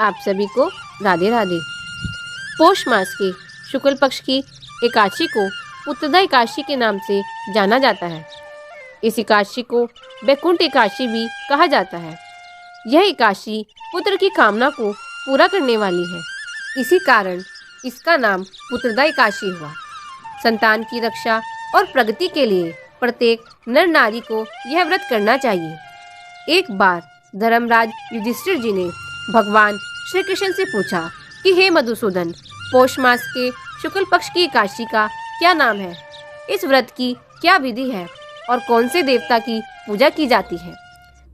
आप सभी को राधे राधे। पौष मास के शुक्ल पक्ष की एकादशी को पुत्रदा एकादशी के नाम से जाना जाता है। इस एकादशी को वैकुंठ एकादशी भी कहा जाता है। यह एकादशी पुत्र की कामना को पूरा करने वाली है। इसी कारण इसका नाम पुत्रदा एकादशी हुआ। संतान की रक्षा और प्रगति के लिए प्रत्येक नर नारी को यह व्रत करना चाहिए। एक बार धर्मराज युधिष्ठिर जी ने भगवान श्री कृष्ण से पूछा कि हे मधुसूदन, पौष मास के शुक्ल पक्ष की एकादशी का क्या नाम है? इस व्रत की क्या विधि है और कौन से देवता की पूजा की जाती है?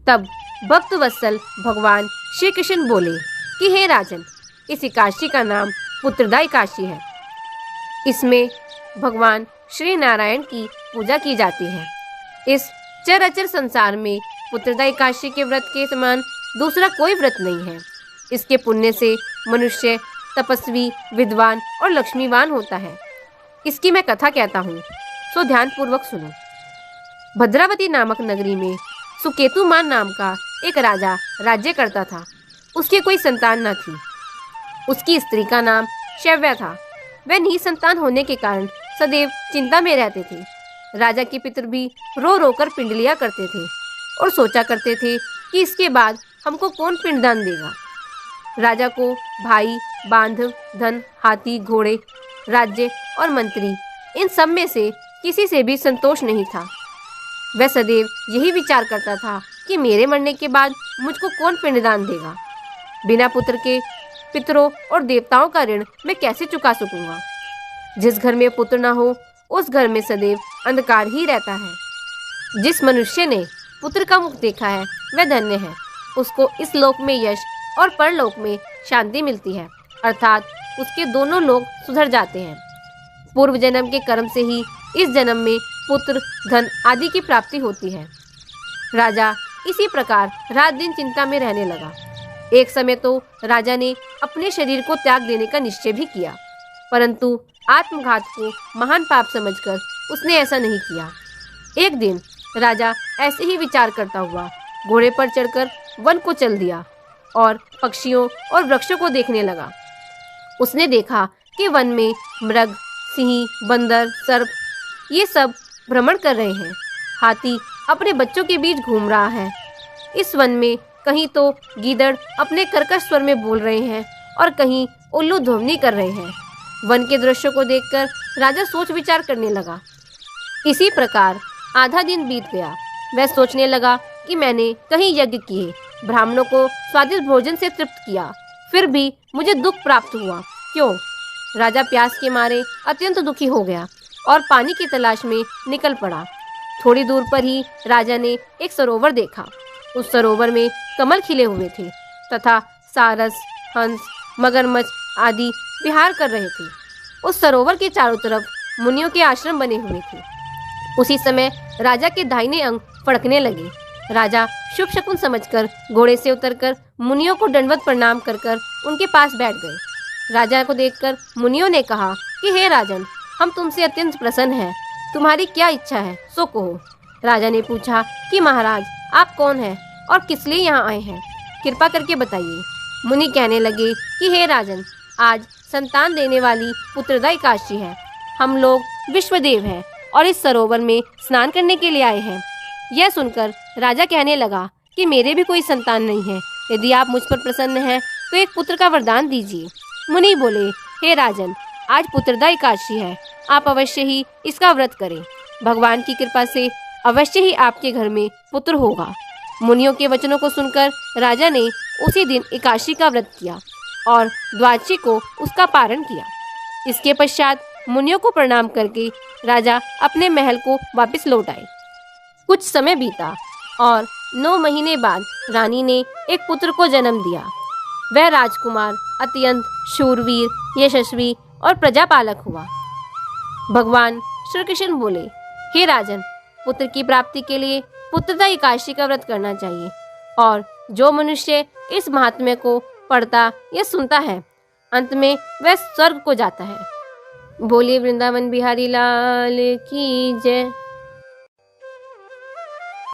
तब भक्त वत्सल भगवान श्री कृष्ण बोले कि हे राजन, इस एकादशी का नाम पुत्रदा एकादशी है। इसमें भगवान श्री नारायण की पूजा की जाती है। इस चराचर संसार में पुत्रदा एकादशी के व्रत के समान दूसरा कोई व्रत नहीं है। इसके पुण्य से मनुष्य तपस्वी, विद्वान और लक्ष्मीवान होता है। इसकी मैं कथा कहता हूँ, सो ध्यान पूर्वक सुनो। भद्रावती नामक नगरी में सुकेतुमान नाम का एक राजा राज्य करता था। उसकी कोई संतान न थी। उसकी स्त्री का नाम शैव्या था। वह निसंतान होने के कारण सदैव चिंता में रहते थे। राजा के पितर भी रो रो कर पिंड लिया करते थे और सोचा करते थे कि इसके बाद हमको कौन पिंडदान देगा। राजा को भाई, बांधव, धन, हाथी, घोड़े, राज्य और मंत्री, इन सब में से किसी से भी संतोष नहीं था। वह सदैव यही विचार करता था कि मेरे मरने के बाद मुझको कौन पिंडदान देगा। बिना पुत्र के पितरों और देवताओं का ऋण मैं कैसे चुका सकूंगा। जिस घर में पुत्र न हो उस घर में सदैव अंधकार ही रहता है। जिस मनुष्य ने पुत्र का मुख देखा है वह धन्य है। उसको इस लोक में यश और परलोक में शांति मिलती है, अर्थात उसके दोनों लोग सुधर जाते हैं। पूर्व जन्म के कर्म से ही इस जन्म में पुत्र, धन आदि की प्राप्ति होती है। राजा इसी प्रकार रात दिन चिंता में रहने लगा। एक समय तो राजा ने अपने शरीर को त्याग देने का निश्चय भी किया, परंतु आत्मघात को महान पाप समझकर उसने ऐसा नहीं किया। एक दिन राजा ऐसे ही विचार करता हुआ घोड़े पर चढ़कर वन को चल दिया और पक्षियों और वृक्षों को देखने लगा। उसने देखा कि वन में मृग, सिंह, बंदर, सर्प ये सब भ्रमण कर रहे हैं। हाथी अपने बच्चों के बीच घूम रहा है। इस वन में कहीं तो गीदड़ अपने कर्कश स्वर में बोल रहे हैं और कहीं उल्लू ध्वनि कर रहे हैं। वन के दृश्यों को देखकर राजा सोच विचार करने लगा। इसी प्रकार आधा दिन बीत गया। वह सोचने लगा कि मैंने कहीं यज्ञ किए, ब्राह्मणों को स्वादिष्ट भोजन से तृप्त किया, फिर भी मुझे दुख प्राप्त हुआ, क्यों? राजा प्यास के मारे अत्यंत दुखी हो गया और पानी की तलाश में निकल पड़ा। थोड़ी दूर पर ही राजा ने एक सरोवर देखा। उस सरोवर में कमल खिले हुए थे तथा सारस, हंस, मगरमच्छ आदि विहार कर रहे थे। उस सरोवर के चारों तरफ मुनियों के आश्रम बने हुए थे। उसी समय राजा के दाहिने अंग फड़कने लगे। राजा शुभ शकुन समझकर घोड़े से उतरकर मुनियों को दंडवत प्रणाम कर उनके पास बैठ गए। राजा को देखकर मुनियों ने कहा कि हे राजन, हम तुमसे अत्यंत प्रसन्न हैं। तुम्हारी क्या इच्छा है सो कहो। राजा ने पूछा कि महाराज, आप कौन हैं और किस लिए यहाँ आए हैं? कृपा करके बताइए। मुनि कहने लगे कि हे राजन, आज संतान देने वाली पुत्रदा एकादशी है। हम लोग विश्वदेव हैं और इस सरोवर में स्नान करने के लिए आए हैं। यह सुनकर राजा कहने लगा कि मेरे भी कोई संतान नहीं है। यदि आप मुझ पर प्रसन्न हैं तो एक पुत्र का वरदान दीजिए। मुनि बोले, हे राजन, आज पुत्रदा एकादशी है। आप अवश्य ही इसका व्रत करें। भगवान की कृपा से अवश्य ही आपके घर में पुत्र होगा। मुनियों के वचनों को सुनकर राजा ने उसी दिन एकादशी का व्रत किया और द्वादशी को उसका पारण किया। इसके पश्चात मुनियों को प्रणाम करके राजा अपने महल को वापस लौट आए। कुछ समय बीता और 9 महीने बाद रानी ने एक पुत्र को जन्म दिया। वह राजकुमार अत्यंत शूरवीर, यशस्वी और प्रजापालक हुआ। भगवान श्री कृष्ण बोले, हे राजन, पुत्र की प्राप्ति के लिए पुत्रदा एकादशी का व्रत करना चाहिए और जो मनुष्य इस महात्म्य को पढ़ता या सुनता है, अंत में वह स्वर्ग को जाता है। बोलिए वृंदावन बिहारी लाल की जय।